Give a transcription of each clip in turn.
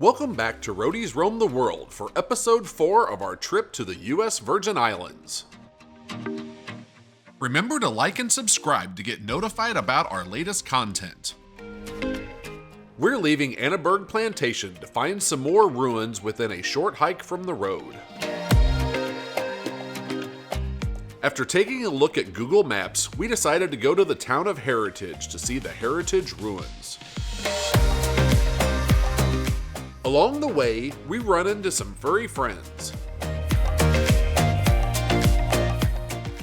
Welcome back to Roadies Roam the World for episode 4 of our trip to the US Virgin Islands. Remember to like and subscribe to get notified about our latest content. We're leaving Annaberg Plantation to find some more ruins within a short hike from the road. After taking a look at Google Maps, we decided to go to the town of Heritage to see the Heritage ruins. Along the way, we run into some furry friends.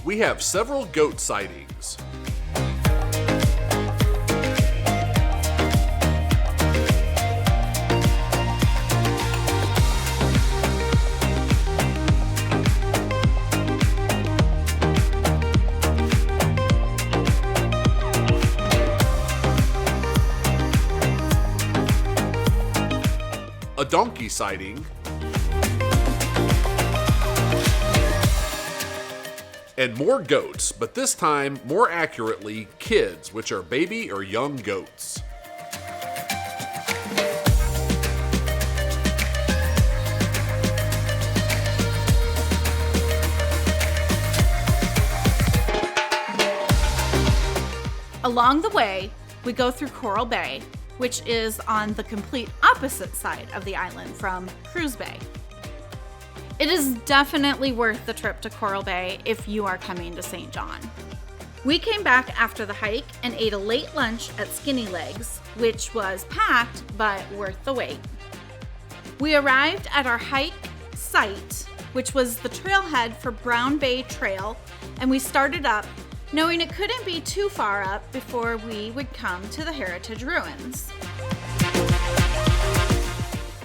We have several goat sightings. A donkey sighting, and more goats, but this time, more accurately, kids, which are baby or young goats. Along the way, we go through Coral Bay, which is on the complete opposite side of the island from Cruz Bay. It is definitely worth the trip to Coral Bay if you are coming to St. John. We came back after the hike and ate a late lunch at Skinny Legs, which was packed but worth the wait. We arrived at our hike site, which was the trailhead for Brown Bay Trail, and we started up knowing it couldn't be too far up before we would come to the Heritage ruins.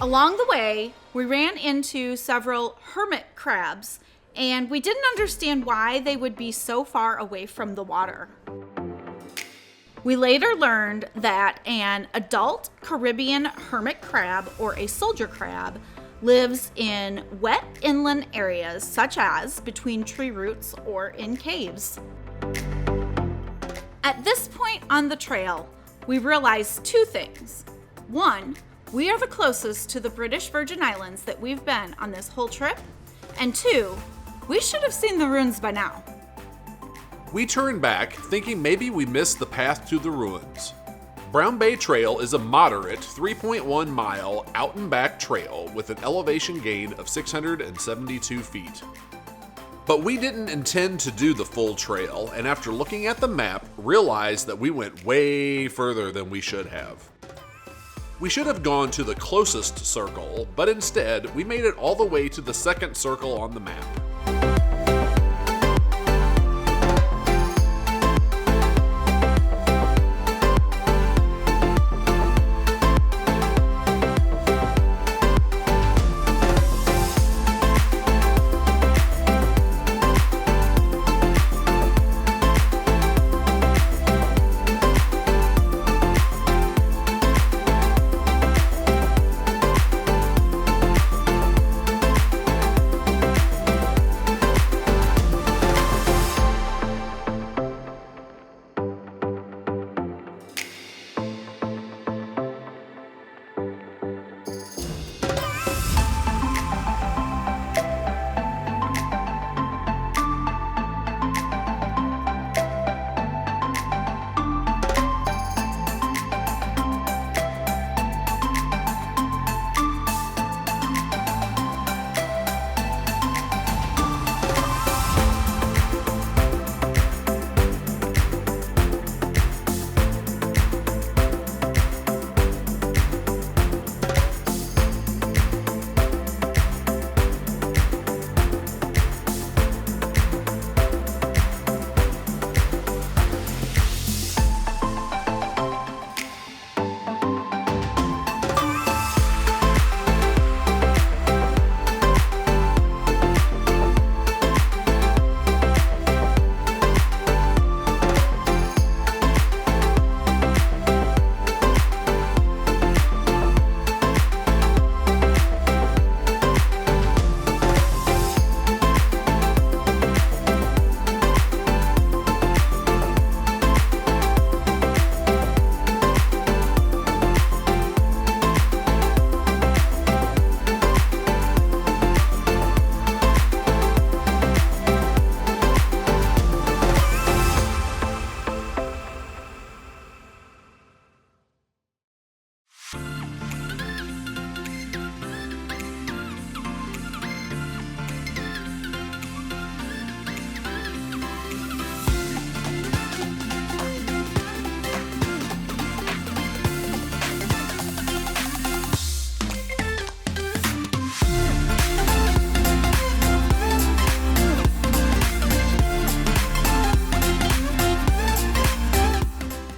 Along the way, we ran into several hermit crabs, and we didn't understand why they would be so far away from the water. We later learned that an adult Caribbean hermit crab, or a soldier crab, lives in wet inland areas such as between tree roots or in caves. At this point on the trail, we realized two things. One, we are the closest to the British Virgin Islands that we've been on this whole trip. And two, we should have seen the ruins by now. We turned back, thinking maybe we missed the path to the ruins. Brown Bay Trail is a moderate 3.1 mile out and back trail with an elevation gain of 672 feet. But we didn't intend to do the full trail, and after looking at the map, realized that we went way further than we should have. We should have gone to the closest circle, but instead, we made it all the way to the second circle on the map.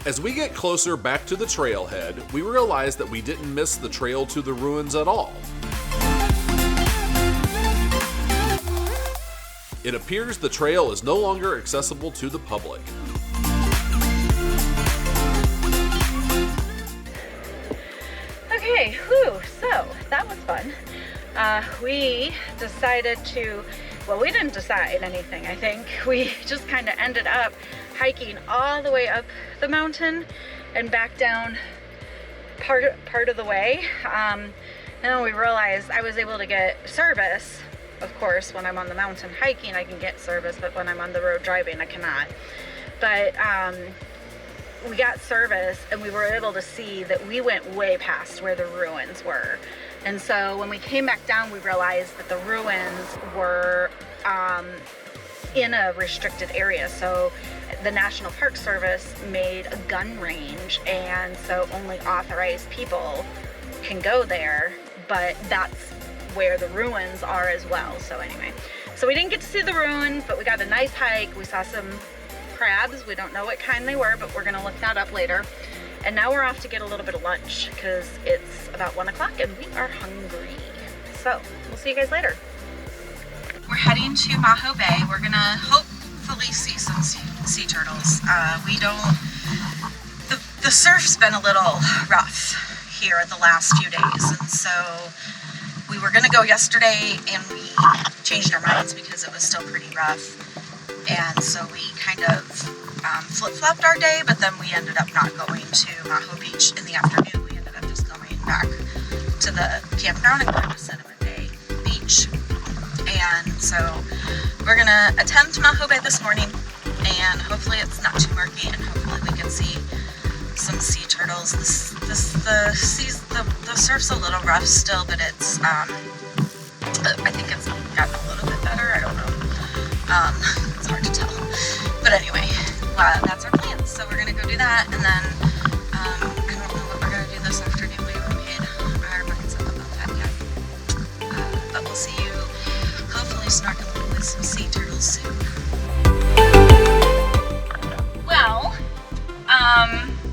As we get closer back to the trailhead, we realize that we didn't miss the trail to the ruins at all. It appears the trail is no longer accessible to the public. Okay, whew, so that was fun. We decided to, well, we didn't decide anything, I think. We just kind of ended up hiking all the way up the mountain and back down part of the way. And then we realized I was able to get service. Of course, when I'm on the mountain hiking, I can get service, but when I'm on the road driving, I cannot. But we got service and we were able to see that we went way past where the ruins were. And so when we came back down, we realized that the ruins were in a restricted area. So the National Park Service made a gun range, and so only authorized people can go there, but that's where the ruins are as well. So anyway, so we didn't get to see the ruins, but we got a nice hike. We saw some crabs. We don't know what kind they were, but we're gonna look that up later. And now we're off to get a little bit of lunch because it's about 1 o'clock and we are hungry. So we'll see you guys later. We're heading to Maho Bay. We're gonna hopefully see some sea turtles. The surf's been a little rough here the last few days, and so we were gonna go yesterday and we changed our minds because it was still pretty rough. And so we kind of flip-flopped our day, but then we ended up not going to Maho Beach in the afternoon. We ended up just going back to the campground and going to Cinnamon Bay Beach. And so we're gonna attempt Maho Bay this morning, and hopefully it's not too murky, and hopefully we can see some sea turtles. The surf's a little rough still, but it's I think it's gotten a little bit better. I don't know. It's hard to tell. But anyway, that's our plan. So we're gonna go do that, and then I don't know what we're gonna do this afternoon. We haven't made our minds up about that yet. But we'll see you hopefully snorkeling with some sea turtles soon. Well,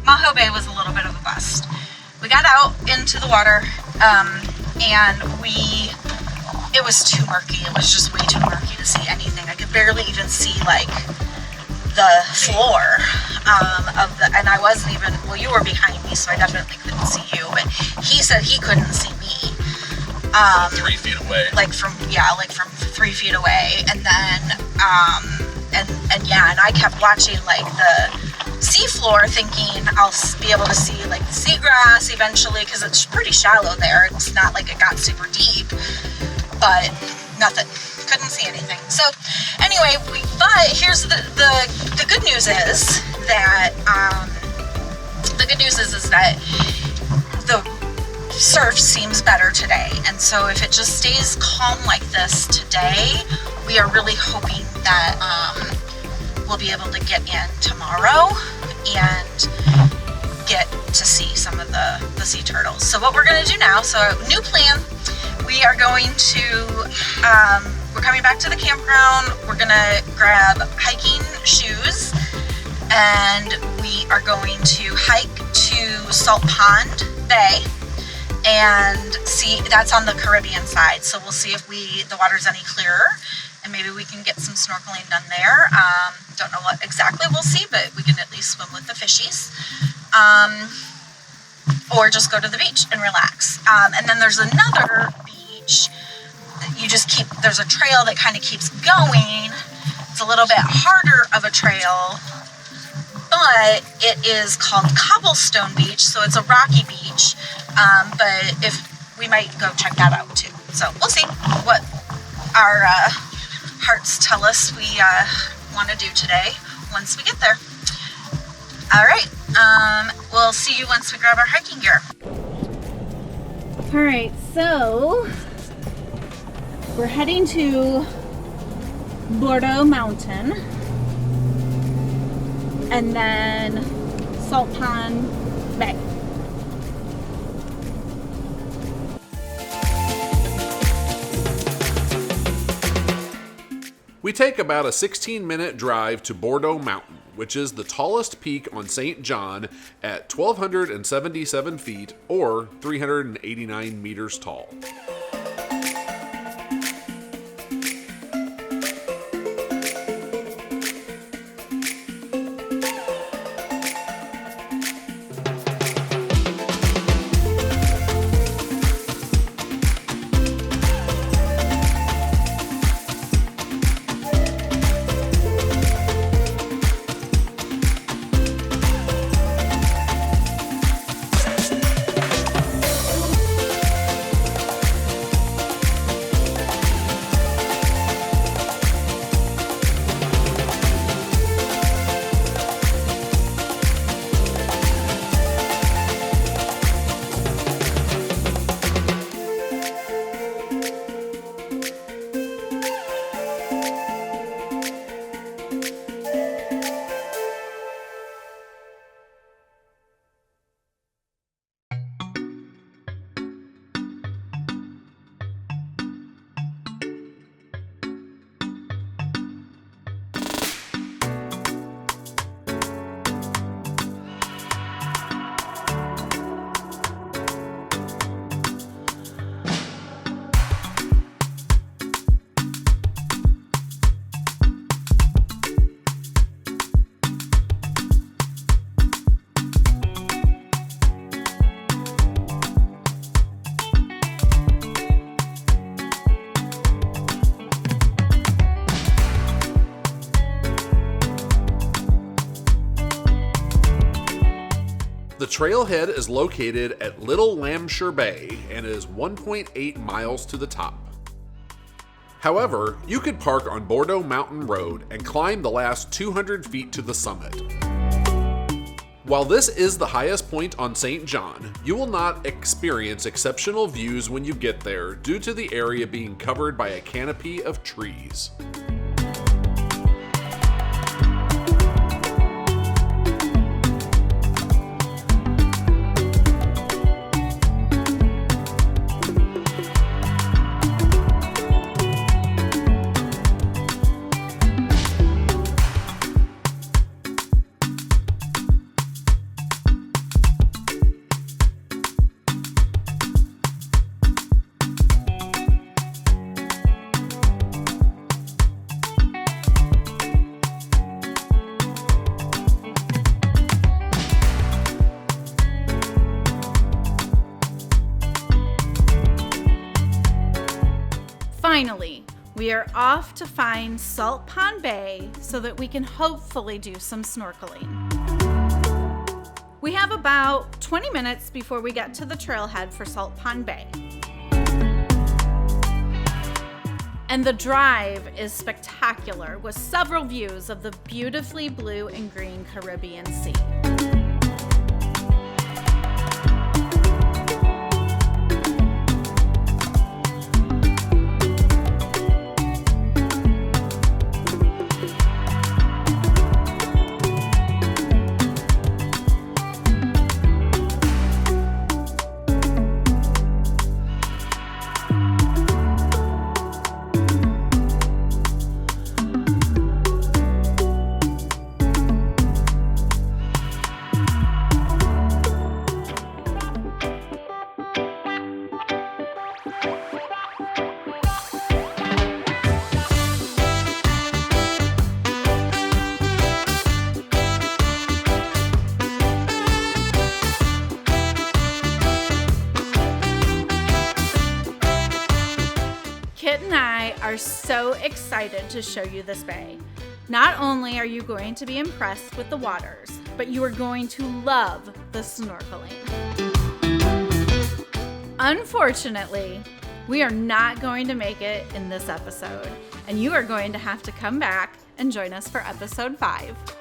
Maho Bay was a little bit of a bust. We got out into the water, and it was too murky. It was just way too murky to see anything. I could barely even see like the floor and I wasn't even, well, you were behind me, so I definitely couldn't see you, but he said he couldn't see me. 3 feet away. Like from 3 feet away. And then, and I kept watching like the seafloor thinking I'll be able to see like the seagrass eventually, because it's pretty shallow there. It's not like it got super deep, but nothing. Couldn't see anything. So anyway, but here's the good news is that the surf seems better today, and so if it just stays calm like this today, we are really hoping that we'll be able to get in tomorrow and get to see some of the sea turtles. So what we're going to do now, so new plan, we are going to we're coming back to the campground. We're gonna grab hiking shoes, and we are going to hike to Salt Pond Bay and see. That's on the Caribbean side, so we'll see if the water's any clearer, and maybe we can get some snorkeling done there. Don't know what exactly we'll see, but we can at least swim with the fishies, or just go to the beach and relax. And then there's another beach. There's a trail that kind of keeps going. It's a little bit harder of a trail, but it is called Cobblestone Beach, so it's a rocky beach, but if we might go check that out too. So we'll see what our hearts tell us we want to do today once we get there. All right, we'll see you once we grab our hiking gear. All right, so we're heading to Bordeaux Mountain and then Salt Pond Bay. We take about a 16-minute drive to Bordeaux Mountain. which is the tallest peak on St. John at 1,277 feet or 389 meters tall. The trailhead is located at Little Lambshire Bay and is 1.8 miles to the top. However, you could park on Bordeaux Mountain Road and climb the last 200 feet to the summit. While this is the highest point on St. John, you will not experience exceptional views when you get there due to the area being covered by a canopy of trees. Finally, we are off to find Salt Pond Bay so that we can hopefully do some snorkeling. We have about 20 minutes before we get to the trailhead for Salt Pond Bay. And the drive is spectacular with several views of the beautifully blue and green Caribbean Sea. Are so excited to show you this bay. Not only are you going to be impressed with the waters, but you are going to love the snorkeling. Unfortunately, we are not going to make it in this episode, and you are going to have to come back and join us for episode 5.